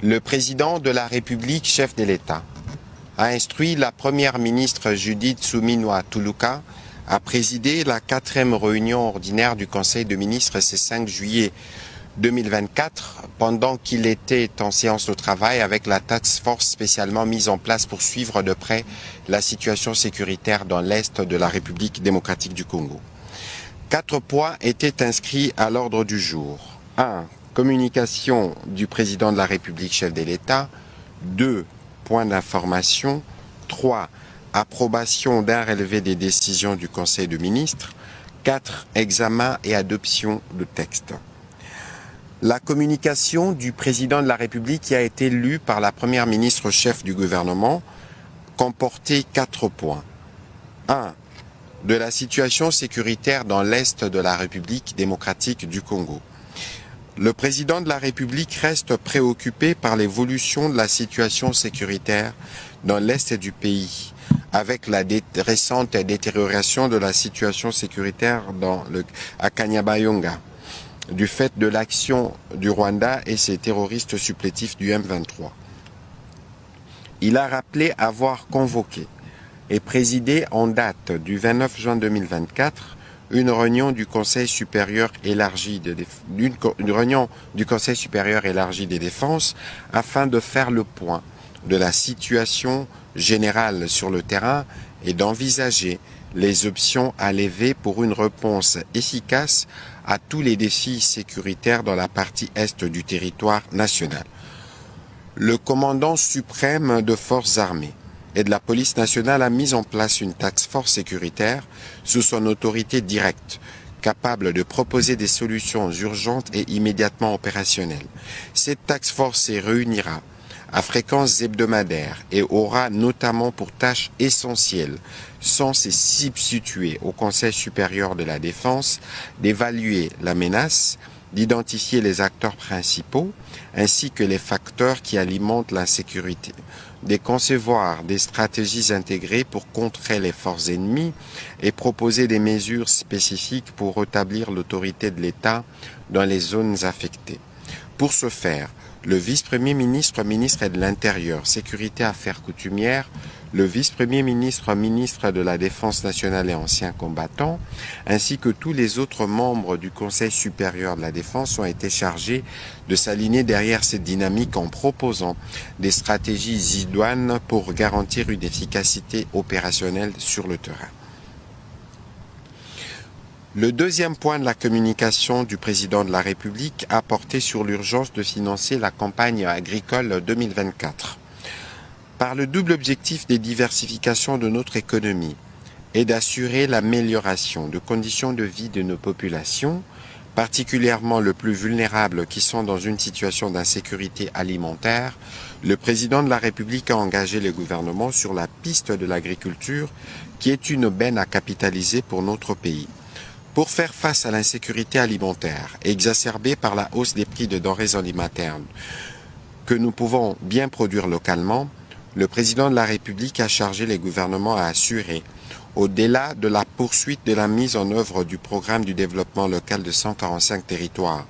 Le président de la République, chef de l'État, a instruit la première ministre Judith Suminwa Tuluka à présider la 4e réunion ordinaire du Conseil de ministres ce 5 juillet 2024, pendant qu'il était en séance de travail avec la task force spécialement mise en place pour suivre de près la situation sécuritaire dans l'Est de la République démocratique du Congo. 4 points étaient inscrits à l'ordre du jour. 1. Communication du président de la République, chef de l'État. 2. Points d'information. 3. Approbation d'un relevé des décisions du Conseil de ministres. 4. Examen et adoption de textes. La communication du président de la République qui a été lue par la première ministre chef du gouvernement comportait 4 points. 1. De la situation sécuritaire dans l'Est de la République démocratique du Congo. Le président de la République reste préoccupé par l'évolution de la situation sécuritaire dans l'Est du pays, avec la récente détérioration de la situation sécuritaire à Kanyabayonga, du fait de l'action du Rwanda et ses terroristes supplétifs du M23. Il a rappelé avoir convoqué et présidé en date du 29 juin 2024 une réunion du Conseil supérieur élargi des défenses afin de faire le point de la situation générale sur le terrain et d'envisager les options à lever pour une réponse efficace à tous les défis sécuritaires dans la partie est du territoire national. Le commandant suprême de forces armées et de la police nationale a mis en place une task force sécuritaire sous son autorité directe, capable de proposer des solutions urgentes et immédiatement opérationnelles. Cette task force se réunira à fréquence hebdomadaire et aura notamment pour tâche essentielle, sans se substituer au Conseil supérieur de la défense, d'évaluer la menace, d'identifier les acteurs principaux ainsi que les facteurs qui alimentent l'insécurité, de concevoir des stratégies intégrées pour contrer les forces ennemies et proposer des mesures spécifiques pour rétablir l'autorité de l'État dans les zones affectées. Pour ce faire, le vice-premier ministre, ministre de l'Intérieur, Sécurité Affaires coutumières, le vice-premier ministre, ministre de la Défense nationale et anciens combattants, ainsi que tous les autres membres du Conseil supérieur de la Défense ont été chargés de s'aligner derrière cette dynamique en proposant des stratégies idoines pour garantir une efficacité opérationnelle sur le terrain. Le deuxième point de la communication du président de la République a porté sur l'urgence de financer la campagne agricole 2024. Par le double objectif de diversification de notre économie et d'assurer l'amélioration de conditions de vie de nos populations, particulièrement les plus vulnérables qui sont dans une situation d'insécurité alimentaire, le président de la République a engagé le gouvernement sur la piste de l'agriculture qui est une aubaine à capitaliser pour notre pays. Pour faire face à l'insécurité alimentaire exacerbée par la hausse des prix de denrées alimentaires que nous pouvons bien produire localement, le président de la République a chargé les gouvernements à assurer, au-delà de la poursuite de la mise en œuvre du programme du développement local de 145 territoires,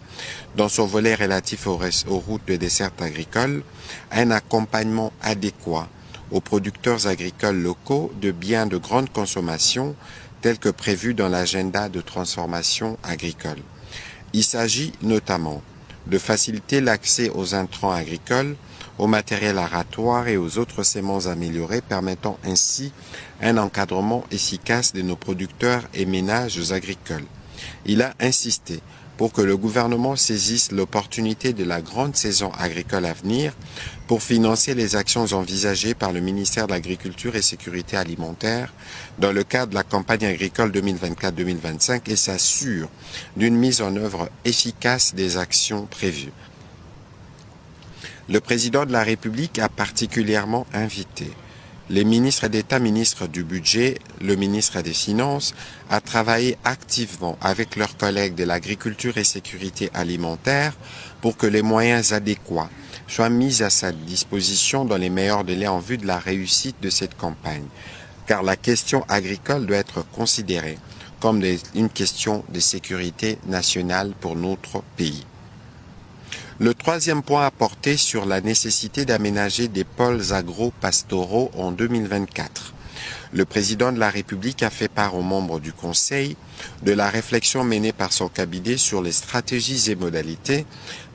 dans son volet relatif aux routes de desserte agricole, un accompagnement adéquat aux producteurs agricoles locaux de biens de grande consommation tel que prévu dans l'agenda de transformation agricole. Il s'agit notamment de faciliter l'accès aux intrants agricoles, au matériel aratoire et aux autres semences améliorées, permettant ainsi un encadrement efficace de nos producteurs et ménages agricoles. Il a insisté pour que le gouvernement saisisse l'opportunité de la grande saison agricole à venir pour financer les actions envisagées par le ministère de l'Agriculture et Sécurité alimentaire dans le cadre de la campagne agricole 2024-2025 et s'assure d'une mise en œuvre efficace des actions prévues. Le président de la République a particulièrement invité les ministres d'État, ministres du Budget, le ministre des Finances, à travailler activement avec leurs collègues de l'Agriculture et Sécurité alimentaire pour que les moyens adéquats soient mis à sa disposition dans les meilleurs délais en vue de la réussite de cette campagne, car la question agricole doit être considérée comme une question de sécurité nationale pour notre pays. Le troisième point a porté sur la nécessité d'aménager des pôles agro-pastoraux en 2024. Le président de la République a fait part aux membres du Conseil de la réflexion menée par son cabinet sur les stratégies et modalités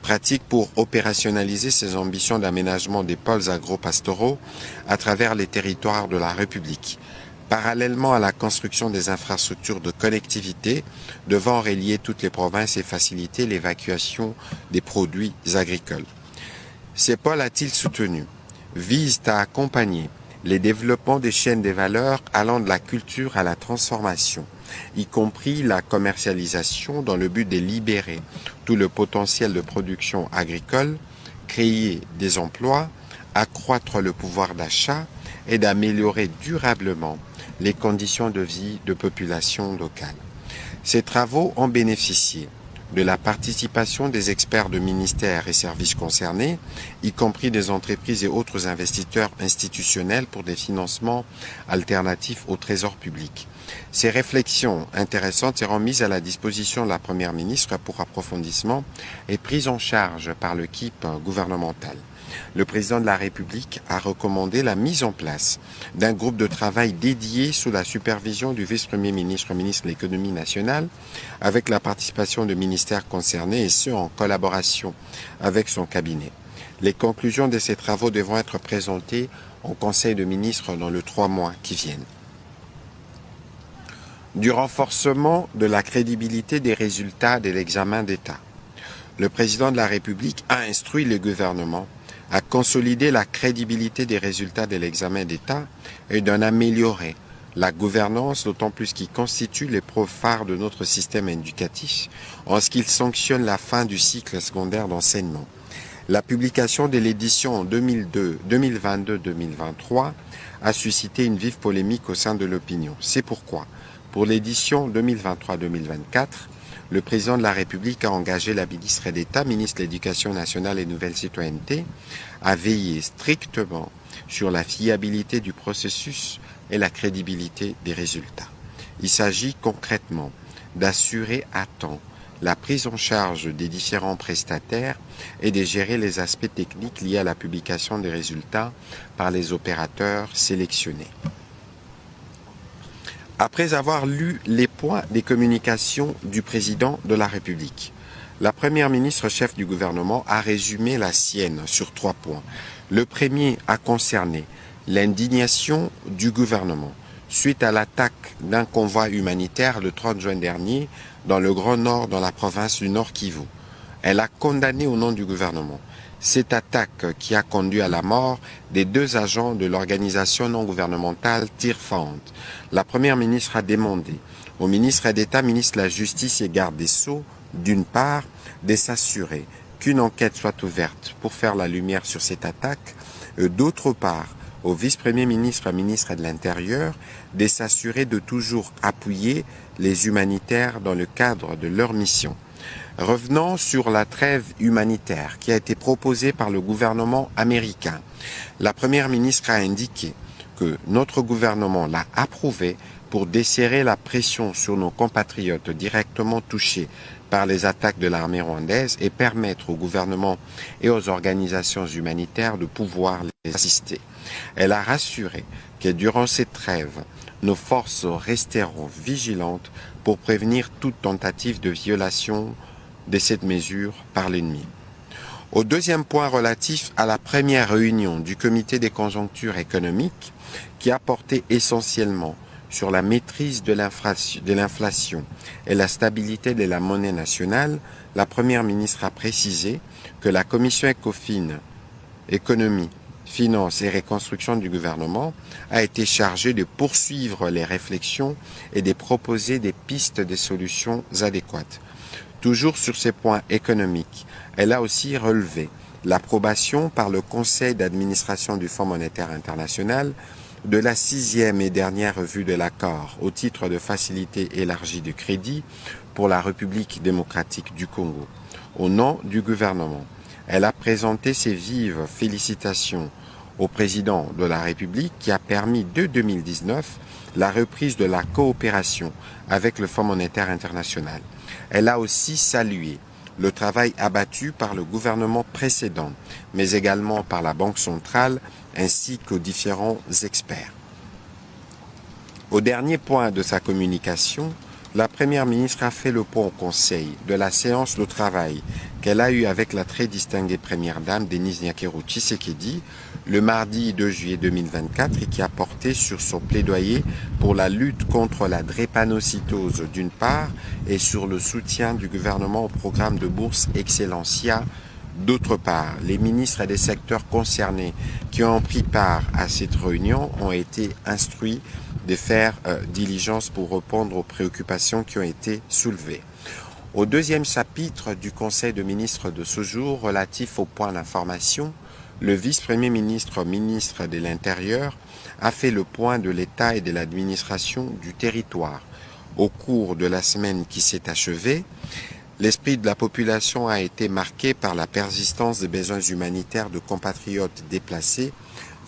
pratiques pour opérationnaliser ses ambitions d'aménagement des pôles agro-pastoraux à travers les territoires de la République, parallèlement à la construction des infrastructures de connectivité devant relier toutes les provinces et faciliter l'évacuation des produits agricoles. Ces pôles, a-t-il soutenu, visent à accompagner les développements des chaînes des valeurs allant de la culture à la transformation, y compris la commercialisation dans le but de libérer tout le potentiel de production agricole, créer des emplois, accroître le pouvoir d'achat et d'améliorer durablement les conditions de vie de populations locales. Ces travaux ont bénéficié de la participation des experts de ministères et services concernés, y compris des entreprises et autres investisseurs institutionnels pour des financements alternatifs au trésor public. Ces réflexions intéressantes seront mises à la disposition de la Première ministre pour approfondissement et prise en charge par l'équipe gouvernementale. Le président de la République a recommandé la mise en place d'un groupe de travail dédié sous la supervision du vice-premier ministre, ministre de l'Économie nationale, avec la participation de ministères concernés et ce, en collaboration avec son cabinet. Les conclusions de ces travaux devront être présentées au Conseil de ministres dans les 3 mois qui viennent. Du renforcement de la crédibilité des résultats de l'examen d'État. Le président de la République a instruit le gouvernement à consolider la crédibilité des résultats de l'examen d'État et d'en améliorer la gouvernance, d'autant plus qu'il constitue l'épreuve phare de notre système éducatif en ce qu'il sanctionne la fin du cycle secondaire d'enseignement. La publication de l'édition 2022-2023 a suscité une vive polémique au sein de l'opinion. C'est pourquoi, pour l'édition 2023-2024, le président de la République a engagé la ministre d'État, ministre de l'Éducation nationale et Nouvelle Citoyenneté, à veiller strictement sur la fiabilité du processus et la crédibilité des résultats. Il s'agit concrètement d'assurer à temps la prise en charge des différents prestataires et de gérer les aspects techniques liés à la publication des résultats par les opérateurs sélectionnés. Après avoir lu les points des communications du président de la République, la première ministre chef du gouvernement a résumé la sienne sur 3 points. Le premier a concerné l'indignation du gouvernement suite à l'attaque d'un convoi humanitaire le 30 juin dernier dans le Grand Nord, dans la province du Nord Kivu. Elle a condamné au nom du gouvernement cette attaque qui a conduit à la mort des 2 agents de l'organisation non gouvernementale Tirfand. La première ministre a demandé au ministre d'État, ministre de la Justice et garde des Sceaux, d'une part, de s'assurer qu'une enquête soit ouverte pour faire la lumière sur cette attaque, et d'autre part, au vice-premier ministre, ministre de l'Intérieur, de s'assurer de toujours appuyer les humanitaires dans le cadre de leur mission. Revenons sur la trêve humanitaire qui a été proposée par le gouvernement américain. La première ministre a indiqué que notre gouvernement l'a approuvée pour desserrer la pression sur nos compatriotes directement touchés par les attaques de l'armée rwandaise et permettre au gouvernement et aux organisations humanitaires de pouvoir les assister. Elle a rassuré que durant cette trêve, nos forces resteront vigilantes pour prévenir toute tentative de violation de cette mesure par l'ennemi. Au deuxième point relatif à la première réunion du comité des conjonctures économiques qui a porté essentiellement sur la maîtrise de l'inflation et la stabilité de la monnaie nationale, la première ministre a précisé que la commission ECOFIN, économie, finances et reconstruction du gouvernement, a été chargée de poursuivre les réflexions et de proposer des pistes de solutions adéquates. Toujours sur ces points économiques, elle a aussi relevé l'approbation par le Conseil d'administration du Fonds monétaire international de la 6e et dernière revue de l'accord au titre de facilité élargie de crédit pour la République démocratique du Congo. Au nom du gouvernement, elle a présenté ses vives félicitations au président de la République qui a permis dès 2019 la reprise de la coopération avec le Fonds monétaire international. Elle a aussi salué le travail abattu par le gouvernement précédent, mais également par la Banque centrale ainsi qu'aux différents experts. Au dernier point de sa communication, la Première ministre a fait le point au Conseil de la séance de travail qu'elle a eue avec la très distinguée Première Dame Denise Nyakero Tshisekedi le mardi 2 juillet 2024 et qui a porté sur son plaidoyer pour la lutte contre la drépanocytose d'une part et sur le soutien du gouvernement au programme de bourse Excellencia d'autre part. Les ministres des secteurs concernés qui ont pris part à cette réunion ont été instruits de faire diligence pour répondre aux préoccupations qui ont été soulevées. Au deuxième chapitre du Conseil de ministres de ce jour relatif au point d'information, le vice-premier ministre, ministre de l'Intérieur, a fait le point de l'État et de l'administration du territoire. Au cours de la semaine qui s'est achevée, l'esprit de la population a été marqué par la persistance des besoins humanitaires de compatriotes déplacés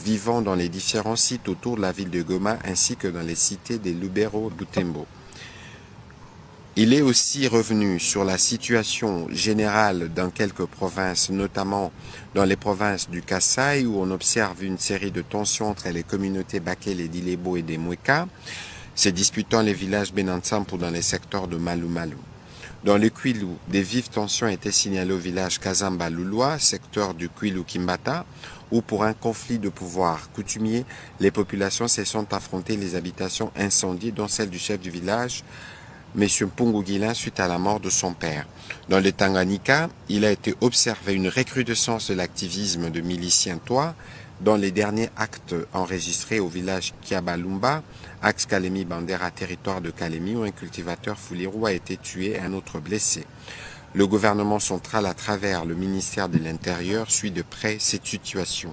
vivant dans les différents sites autour de la ville de Goma ainsi que dans les cités des Lubero et Butembo. Il est aussi revenu sur la situation générale dans quelques provinces, notamment dans les provinces du Kasaï où on observe une série de tensions entre les communautés Bakele, d'Ilebo et des Mweka, se disputant les villages Benansampo dans les secteurs de Malu-Malu. Dans le Kwilu, des vives tensions étaient signalées au village Kazamba-Lulwa, secteur du Kwilu-Kimbata, où pour un conflit de pouvoir coutumier, les populations se sont affrontées les habitations incendiées, dont celle du chef du village, M. Mpungu Guilin, suite à la mort de son père. Dans le Tanganyika, il a été observé une recrudescence de l'activisme de miliciens Toa, dans les derniers actes enregistrés au village Kiabalumba, axe Kalemi-Bandera, territoire de Kalemi, où un cultivateur Foulirou a été tué et un autre blessé. Le gouvernement central, à travers le ministère de l'Intérieur, suit de près cette situation.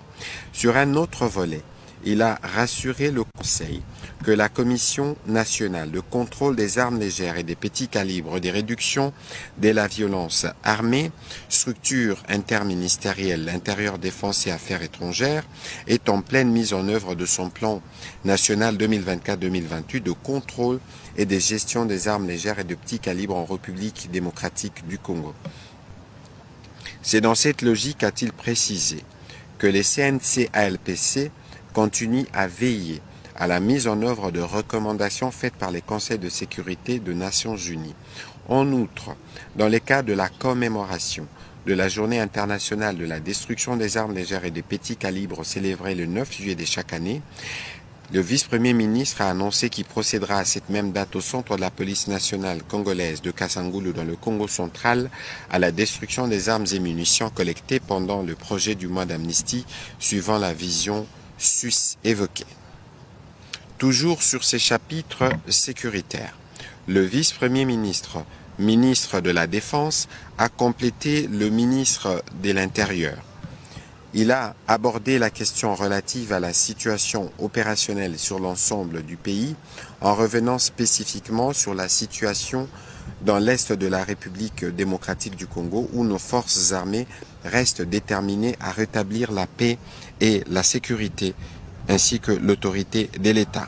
Sur un autre volet, il a rassuré le Conseil que la Commission nationale de contrôle des armes légères et des petits calibres, des réductions de la violence armée, structure interministérielle, l'intérieur, défense et affaires étrangères, est en pleine mise en œuvre de son plan national 2024-2028 de contrôle et de gestion des armes légères et de petits calibres en République démocratique du Congo. C'est dans cette logique, a-t-il précisé, que les CNC-ALPC continuent à veiller à la mise en œuvre de recommandations faites par les conseils de sécurité des Nations Unies. En outre, dans le cas de la commémoration de la Journée internationale de la destruction des armes légères et des petits calibres célébrée le 9 juillet de chaque année, le vice-premier ministre a annoncé qu'il procédera à cette même date au centre de la police nationale congolaise de Kasangulu dans le Congo central à la destruction des armes et munitions collectées pendant le projet du mois d'amnistie suivant la vision sus évoquée. Toujours sur ces chapitres sécuritaires, le vice-premier ministre, ministre de la Défense, a complété le ministre de l'Intérieur. Il a abordé la question relative à la situation opérationnelle sur l'ensemble du pays en revenant spécifiquement sur la situation dans l'est de la République démocratique du Congo où nos forces armées restent déterminées à rétablir la paix et la sécurité ainsi que l'autorité de l'État.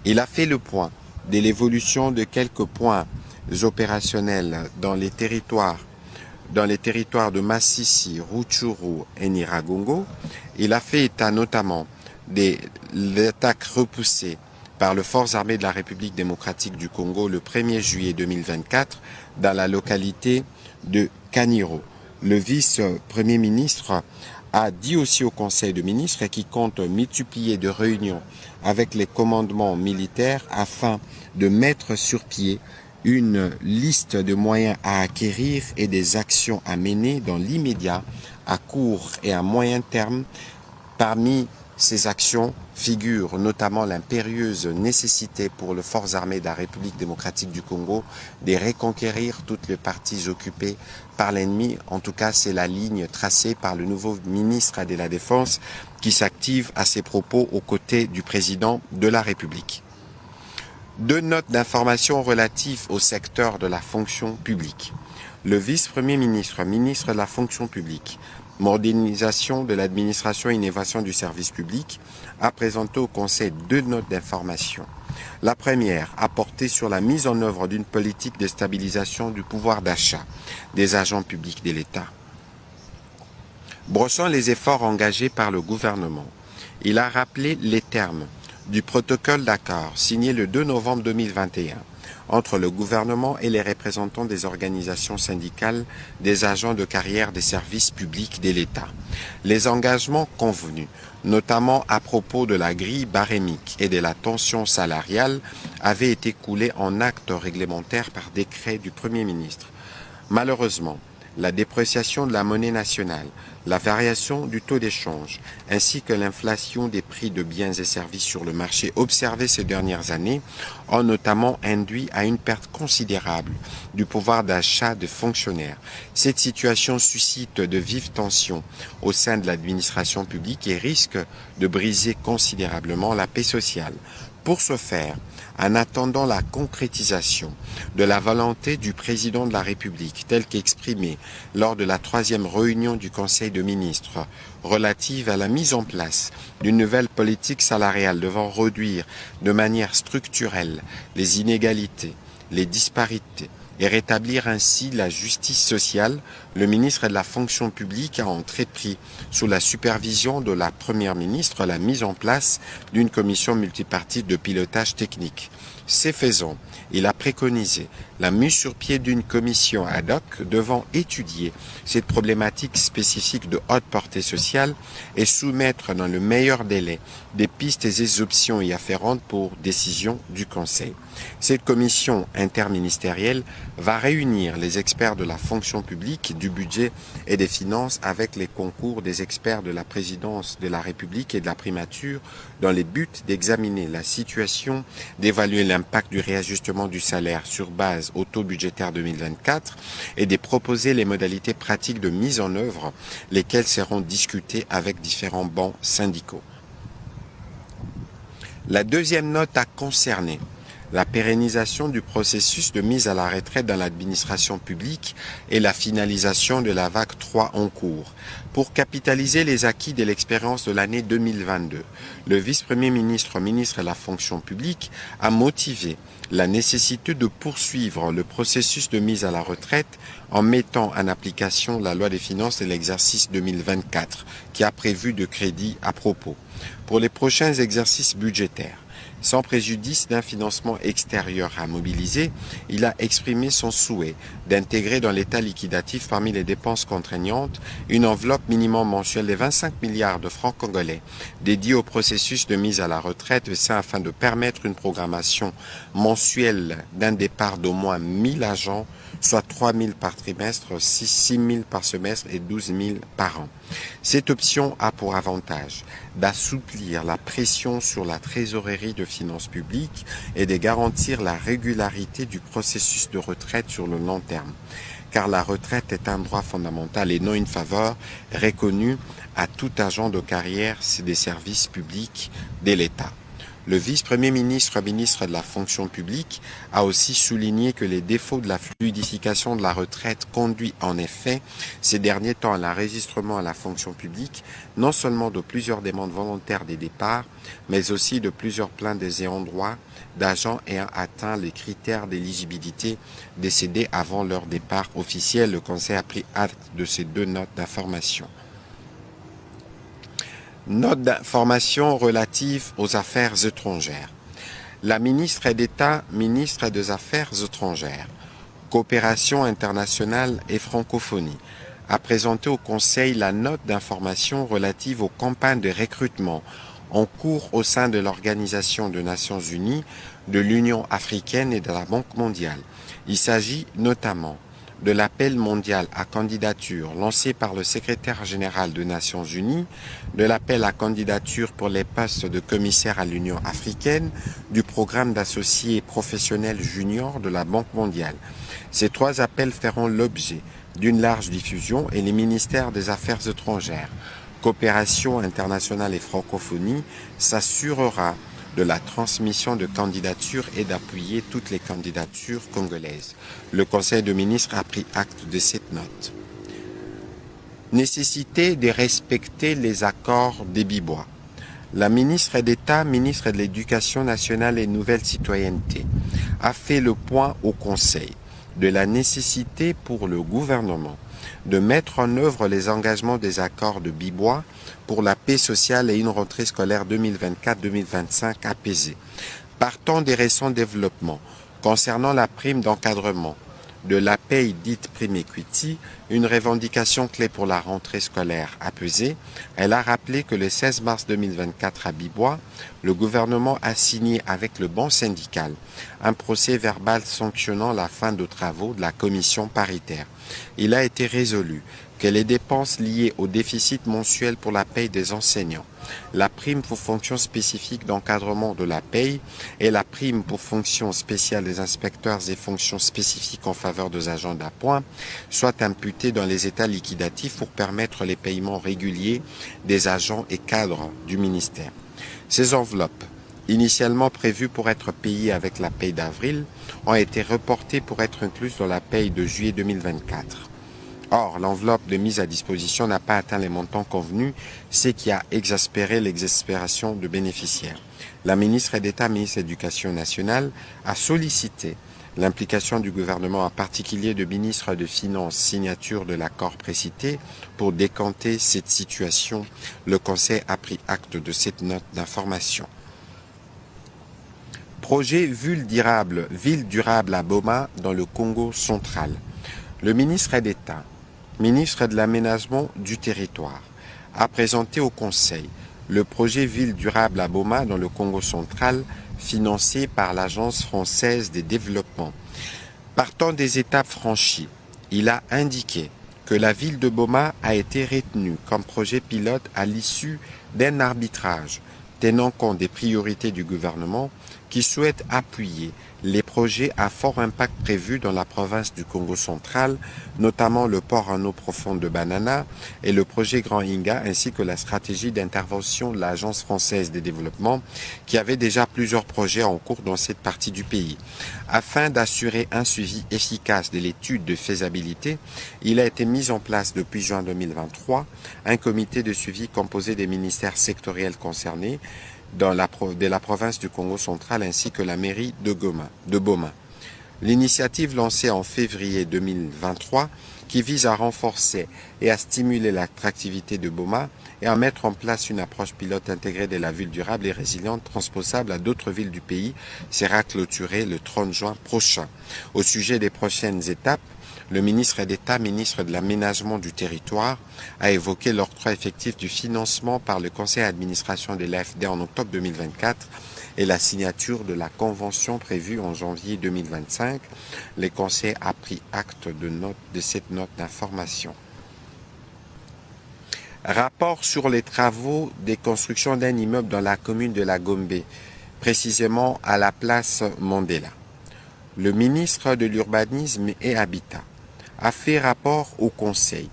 Il a fait le point de l'évolution de quelques points opérationnels dans les territoires de Massissi, Rutshuru et Nyiragongo. Il a fait état notamment des attaques repoussées par les forces armées de la République démocratique du Congo le 1er juillet 2024 dans la localité de Kaniro. Le vice-premier ministre a dit aussi au Conseil de ministres qu'il compte multiplier de réunions avec les commandements militaires afin de mettre sur pied une liste de moyens à acquérir et des actions à mener dans l'immédiat, à court et à moyen terme. Parmi ces actions figure notamment l'impérieuse nécessité pour les forces armées de la République démocratique du Congo de reconquérir toutes les parties occupées par l'ennemi. En tout cas, c'est la ligne tracée par le nouveau ministre de la Défense qui s'active à ses propos aux côtés du président de la République. Deux notes d'information relatives au secteur de la fonction publique. Le vice-premier ministre, ministre de la fonction publique, modernisation de l'administration et innovation du service public, a présenté au Conseil deux notes d'information. La première a porté sur la mise en œuvre d'une politique de stabilisation du pouvoir d'achat des agents publics de l'État. Brossant les efforts engagés par le gouvernement, il a rappelé les termes du protocole d'accord signé le 2 novembre 2021 entre le gouvernement et les représentants des organisations syndicales des agents de carrière des services publics de l'État. Les engagements convenus, notamment à propos de la grille barémique et de la tension salariale, avaient été coulés en actes réglementaires par décret du Premier ministre. Malheureusement, la dépréciation de la monnaie nationale, la variation du taux d'échange, ainsi que l'inflation des prix de biens et services sur le marché observée ces dernières années ont notamment induit à une perte considérable du pouvoir d'achat des fonctionnaires. Cette situation suscite de vives tensions au sein de l'administration publique et risque de briser considérablement la paix sociale. Pour ce faire, en attendant la concrétisation de la volonté du président de la République telle qu'exprimée lors de la 3e réunion du Conseil de ministres relative à la mise en place d'une nouvelle politique salariale devant réduire de manière structurelle les inégalités, les disparités et rétablir ainsi la justice sociale, le ministre de la fonction publique a entrepris, sous la supervision de la Première ministre, la mise en place d'une commission multipartite de pilotage technique. Ce faisant, il a préconisé la mise sur pied d'une commission ad hoc devant étudier cette problématique spécifique de haute portée sociale et soumettre dans le meilleur délai des pistes et des options y afférentes pour décision du Conseil. Cette commission interministérielle va réunir les experts de la fonction publique, du budget et des finances avec les concours des experts de la présidence de la République et de la primature dans le but d'examiner la situation, d'évaluer l'impact du réajustement du salaire sur base au taux budgétaire 2024 et de proposer les modalités pratiques de mise en œuvre, lesquelles seront discutées avec différents bancs syndicaux. La deuxième note a concerné la pérennisation du processus de mise à la retraite dans l'administration publique et la finalisation de la vague 3 en cours. Pour capitaliser les acquis de l'expérience de l'année 2022, le vice-premier ministre, ministre de la fonction publique, a motivé la nécessité de poursuivre le processus de mise à la retraite en mettant en application la loi des finances de l'exercice 2024, qui a prévu de crédits à propos. Pour les prochains exercices budgétaires, sans préjudice d'un financement extérieur à mobiliser, il a exprimé son souhait d'intégrer dans l'état liquidatif parmi les dépenses contraignantes une enveloppe minimum mensuelle de 25 milliards de francs congolais dédiée au processus de mise à la retraite, afin de permettre une programmation mensuelle d'un départ d'au moins 1000 agents, soit 3 000 par trimestre, 6 000 par semestre et 12 000 par an. Cette option a pour avantage d'assouplir la pression sur la trésorerie de finances publiques et de garantir la régularité du processus de retraite sur le long terme, car la retraite est un droit fondamental et non une faveur reconnue à tout agent de carrière des services publics de l'État. Le vice-premier ministre, ministre de la fonction publique, a aussi souligné que les défauts de la fluidification de la retraite conduit en effet ces derniers temps à l'enregistrement à la fonction publique, non seulement de plusieurs demandes volontaires des départs, mais aussi de plusieurs plaintes des ayants droit d'agents ayant atteint les critères d'éligibilité décédés avant leur départ officiel. Le Conseil a pris acte de ces deux notes d'information. Note d'information relative aux affaires étrangères. La ministre d'État, ministre des Affaires étrangères, coopération internationale et francophonie, a présenté au Conseil la note d'information relative aux campagnes de recrutement en cours au sein de l'Organisation des Nations Unies, de l'Union africaine et de la Banque mondiale. Il s'agit notamment de l'appel mondial à candidature lancé par le secrétaire général des Nations Unies, de l'appel à candidature pour les postes de commissaire à l'Union africaine, du programme d'associés professionnels juniors de la Banque mondiale. Ces trois appels feront l'objet d'une large diffusion et les ministères des Affaires étrangères, coopération internationale et francophonie s'assurera de la transmission de candidatures et d'appuyer toutes les candidatures congolaises. Le Conseil de ministres a pris acte de cette note. Nécessité de respecter les accords des Bibois. La ministre d'État, ministre de l'Éducation nationale et Nouvelle Citoyenneté, a fait le point au Conseil de la nécessité pour le gouvernement de mettre en œuvre les engagements des accords de Bibois pour la paix sociale et une rentrée scolaire 2024-2025 apaisée. Partant des récents développements concernant la prime d'encadrement de la paye dite prime equity, une revendication clé pour la rentrée scolaire apaisée, elle a rappelé que le 16 mars 2024 à Bibois, le gouvernement a signé avec le banc syndical un procès verbal sanctionnant la fin de travaux de la commission paritaire. Il a été résolu que les dépenses liées au déficit mensuel pour la paye des enseignants, la prime pour fonction spécifique d'encadrement de la paye et la prime pour fonction spéciale des inspecteurs et fonctions spécifiques en faveur des agents d'appoint soient imputées dans les états liquidatifs pour permettre les paiements réguliers des agents et cadres du ministère. Ces enveloppes, initialement prévues pour être payées avec la paye d'avril, ont été reportées pour être incluses dans la paye de juillet 2024. Or, l'enveloppe de mise à disposition n'a pas atteint les montants convenus, ce qui a exaspéré l'exaspération de bénéficiaires. La ministre d'État, ministre de l'Éducation nationale, a sollicité l'implication du gouvernement, en particulier de ministre de Finances, signature de l'accord précité, pour décanter cette situation. Le Conseil a pris acte de cette note d'information. Projet ville durable à Boma dans le Congo central. Le ministre d'État, ministre de l'Aménagement du territoire, a présenté au Conseil le projet Ville durable à Boma dans le Congo central, financé par l'Agence française de développement. Partant des étapes franchies, il a indiqué que la ville de Boma a été retenue comme projet pilote à l'issue d'un arbitrage tenant compte des priorités du gouvernement qui souhaite appuyer les projets à fort impact prévus dans la province du Congo central, notamment le port en eau profonde de Banana et le projet Grand Inga, ainsi que la stratégie d'intervention de l'Agence française de développement, qui avait déjà plusieurs projets en cours dans cette partie du pays. Afin d'assurer un suivi efficace de l'étude de faisabilité, il a été mis en place depuis juin 2023 un comité de suivi composé des ministères sectoriels concernés, de la province du Congo central ainsi que la mairie de Boma. L'initiative lancée en février 2023 qui vise à renforcer et à stimuler l'attractivité de Boma et à mettre en place une approche pilote intégrée de la ville durable et résiliente transposable à d'autres villes du pays sera clôturée le 30 juin prochain. Au sujet des prochaines étapes, le ministre d'État, ministre de l'Aménagement du territoire, a évoqué l'octroi effectif du financement par le conseil d'administration de l'AFD en octobre 2024 et la signature de la convention prévue en janvier 2025. Le conseil a pris acte de cette note d'information. Rapport sur les travaux de construction d'un immeuble dans la commune de la Gombe, précisément à la place Mandela. Le ministre de l'Urbanisme et Habitat a fait rapport au Conseil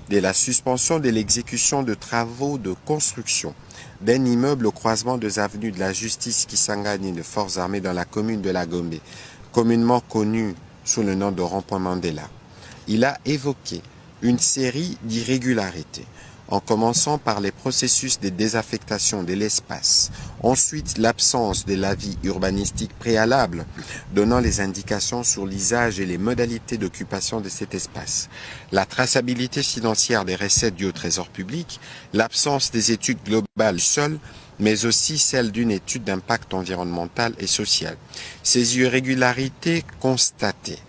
de la suspension de l'exécution de travaux de construction d'un immeuble au croisement des avenues de la Justice Kisangani de Forces armées dans la commune de la Gombe, communément connue sous le nom de rond-point Mandela. Il a évoqué une série d'irrégularités, en commençant par les processus de désaffectation de l'espace, ensuite l'absence de l'avis urbanistique préalable donnant les indications sur l'usage et les modalités d'occupation de cet espace, la traçabilité financière des recettes dues au trésor public, l'absence des études globales seules, mais aussi celle d'une étude d'impact environnemental et social. Ces irrégularités constatées,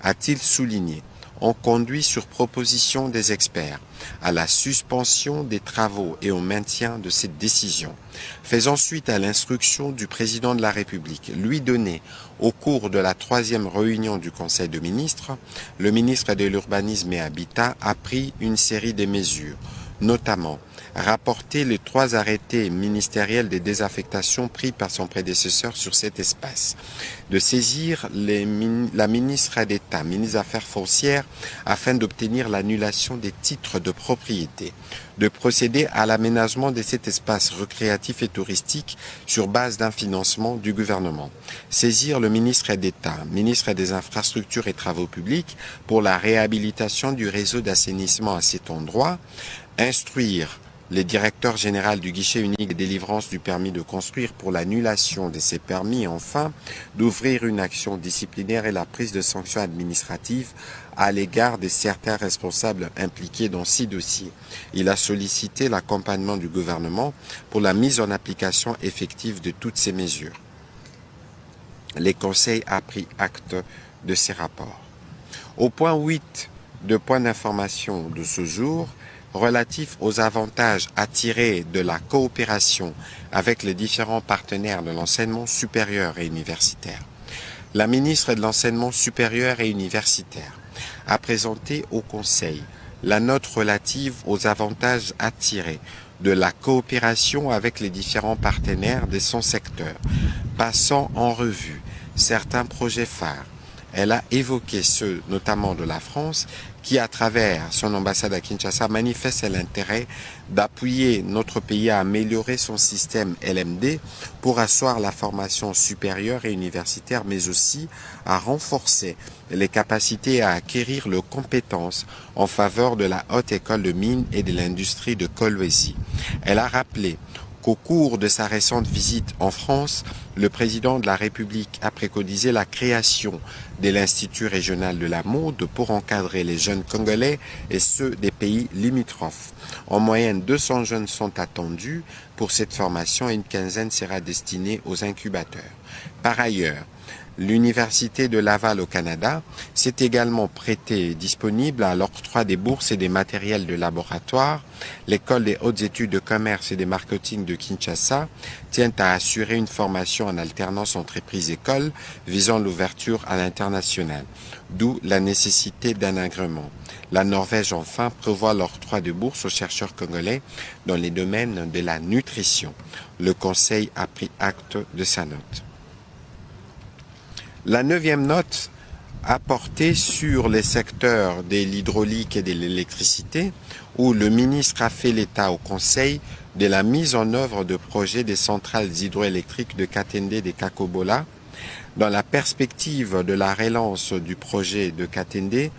a-t-il souligné, ont conduit sur proposition des experts à la suspension des travaux et au maintien de cette décision. Faisant suite à l'instruction du président de la République, lui donnée au cours de la 3e réunion du Conseil des ministres, le ministre de l'Urbanisme et Habitat a pris une série de mesures, notamment rapporter les 3 arrêtés ministériels de désaffectation pris par son prédécesseur sur cet espace, de saisir la ministre d'État, ministre des Affaires foncières, afin d'obtenir l'annulation des titres de propriété, de procéder à l'aménagement de cet espace récréatif et touristique sur base d'un financement du gouvernement, saisir le ministre d'État, ministre des Infrastructures et Travaux publics, pour la réhabilitation du réseau d'assainissement à cet endroit, instruire Le directeur général du guichet unique de délivrance du permis de construire pour l'annulation de ces permis, enfin, d'ouvrir une action disciplinaire et la prise de sanctions administratives à l'égard de certains responsables impliqués dans ces dossiers. Il a sollicité l'accompagnement du gouvernement pour la mise en application effective de toutes ces mesures. Les conseils a pris acte de ces rapports. Au point 8 de point d'information de ce jour, relatif aux avantages à tirer de la coopération avec les différents partenaires de l'enseignement supérieur et universitaire. La ministre de l'Enseignement supérieur et universitaire a présenté au Conseil la note relative aux avantages à tirer de la coopération avec les différents partenaires de son secteur, passant en revue certains projets phares. Elle a évoqué ceux notamment de la France qui, à travers son ambassade à Kinshasa, manifeste l'intérêt d'appuyer notre pays à améliorer son système LMD pour asseoir la formation supérieure et universitaire, mais aussi à renforcer les capacités à acquérir les compétences en faveur de la Haute École de Mines et de l'industrie de Kolwezi. Elle a rappelé qu'au cours de sa récente visite en France, le président de la République a préconisé la création de l'Institut régional de la mode pour encadrer les jeunes congolais et ceux des pays limitrophes. En moyenne, 200 jeunes sont attendus pour cette formation et une quinzaine sera destinée aux incubateurs. Par ailleurs, l'Université de Laval au Canada s'est également prêtée disponible à l'octroi des bourses et des matériels de laboratoire. L'École des hautes études de commerce et des marketing de Kinshasa tient à assurer une formation en alternance entreprise-école visant l'ouverture à l'international, d'où la nécessité d'un agrément. La Norvège, enfin, prévoit l'octroi de bourses aux chercheurs congolais dans les domaines de la nutrition. Le Conseil a pris acte de sa note. La 9e note a porté sur les secteurs de l'hydraulique et de l'électricité, où le ministre a fait l'état au Conseil de la mise en œuvre de projets des centrales hydroélectriques de Katende et de Kakobola. Dans la perspective de la relance du projet de Katende,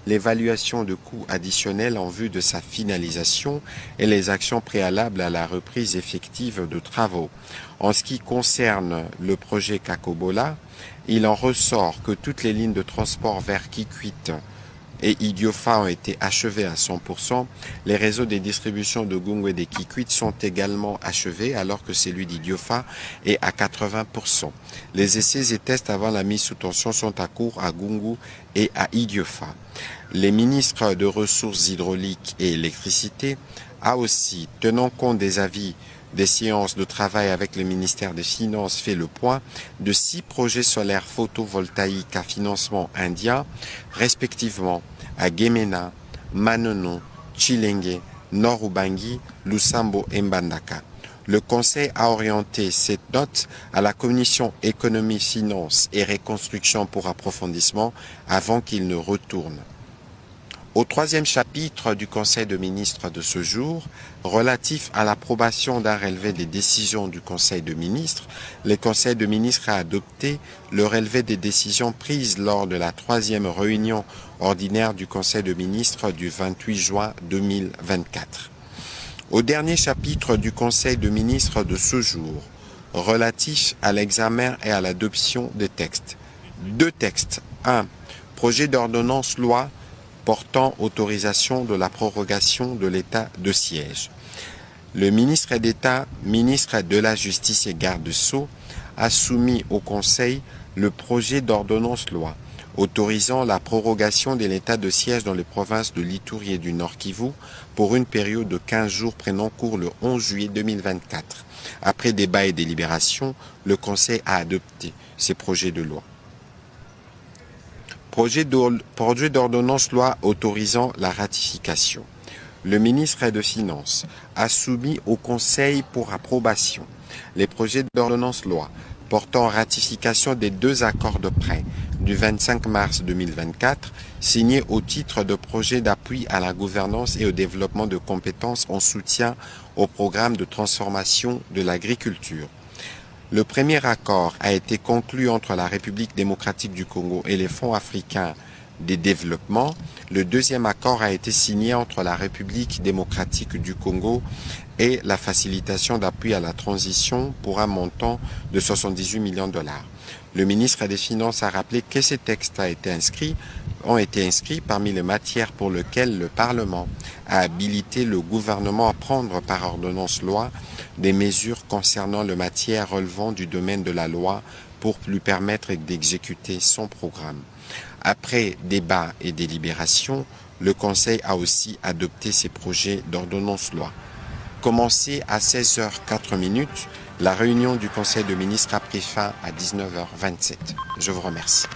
l'évaluation de coûts additionnels en vue de sa finalisation et les actions préalables à la reprise effective de travaux. En ce qui concerne le projet Kakobola, il en ressort que toutes les lignes de transport vers Kikwit et Idiofa ont été achevées à 100%. Les réseaux de distribution de Gungu et de Kikwit sont également achevés alors que celui d'Idiofa est à 80%. Les essais et tests avant la mise sous tension sont à cours à Gungu et à Idiofa. Les ministres de ressources hydrauliques et électricité a aussi, tenant compte des avis des séances de travail avec le ministère des Finances, fait le point de 6 projets solaires photovoltaïques à financement indien, respectivement à Gemena, Manono, Chilenge, Nord-Ubangi, Lusambo et Mbandaka. Le Conseil a orienté cette note à la Commission économie, finances et reconstruction pour approfondissement avant qu'il ne retourne. Au 3e chapitre du Conseil de ministres de ce jour, relatif à l'approbation d'un relevé des décisions du Conseil de ministres, le Conseil de ministres a adopté le relevé des décisions prises lors de la 3e réunion ordinaire du Conseil de ministres du 28 juin 2024. Au dernier chapitre du Conseil de ministres de ce jour, relatif à l'examen et à l'adoption des textes. 2 textes. 1. Projet d'ordonnance loi portant autorisation de la prorogation de l'état de siège. Le ministre d'État, ministre de la Justice et garde Sceaux, a soumis au Conseil le projet d'ordonnance loi autorisant la prorogation de l'état de siège dans les provinces de l'Ituri et du Nord Kivu pour une période de 15 jours prenant cours le 11 juillet 2024. Après débat et délibération, le Conseil a adopté ces projets de loi. Projet d'ordonnance loi autorisant la ratification. Le ministre des Finances a soumis au Conseil pour approbation les projets d'ordonnance loi portant ratification des 2 accords de prêt du 25 mars 2024 signés au titre de projet d'appui à la gouvernance et au développement de compétences en soutien au programme de transformation de l'agriculture. Le premier accord a été conclu entre la République démocratique du Congo et les fonds africains des développements, le deuxième accord a été signé entre la République démocratique du Congo et la facilitation d'appui à la transition pour un montant de 78 millions de dollars. Le ministre des Finances a rappelé que ces textes ont été inscrits parmi les matières pour lesquelles le Parlement a habilité le gouvernement à prendre par ordonnance-loi des mesures concernant les matières relevant du domaine de la loi pour lui permettre d'exécuter son programme. Après débat et délibération, le Conseil a aussi adopté ces projets d'ordonnance-loi. Commencé à 16h04, la réunion du Conseil de ministres a pris fin à 19h27. Je vous remercie.